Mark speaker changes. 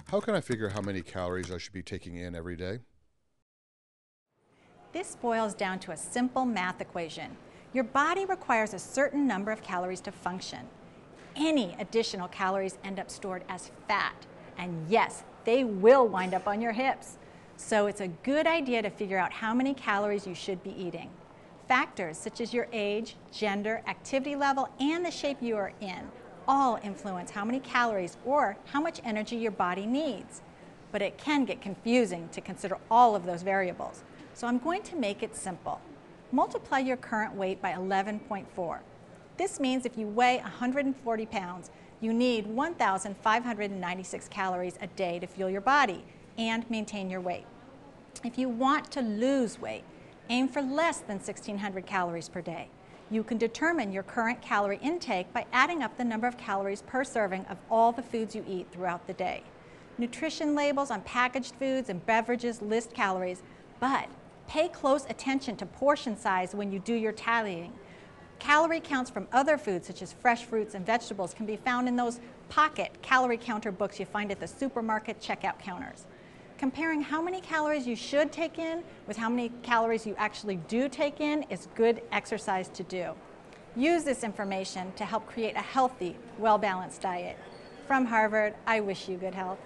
Speaker 1: How can I figure how many calories I should be taking in every day?
Speaker 2: This boils down to a simple math equation. Your body requires a certain number of calories to function. Any additional calories end up stored as fat, and yes, they will wind up on your hips. So it's a good idea to figure out how many calories you should be eating. Factors such as your age, gender, activity level, and the shape you are in all influence how many calories or how much energy your body needs. But it can get confusing to consider all of those variables. So I'm going to make it simple. Multiply your current weight by 11.4. This means if you weigh 140 pounds, you need 1,596 calories a day to fuel your body and maintain your weight. If you want to lose weight, aim for less than 1,600 calories per day. You can determine your current calorie intake by adding up the number of calories per serving of all the foods you eat throughout the day. Nutrition labels on packaged foods and beverages list calories, but pay close attention to portion size when you do your tallying. Calorie counts from other foods such as fresh fruits and vegetables can be found in those pocket calorie counter books you find at the supermarket checkout counters. Comparing how many calories you should take in with how many calories you actually do take in is good exercise to do. Use this information to help create a healthy, well-balanced diet. From Harvard, I wish you good health.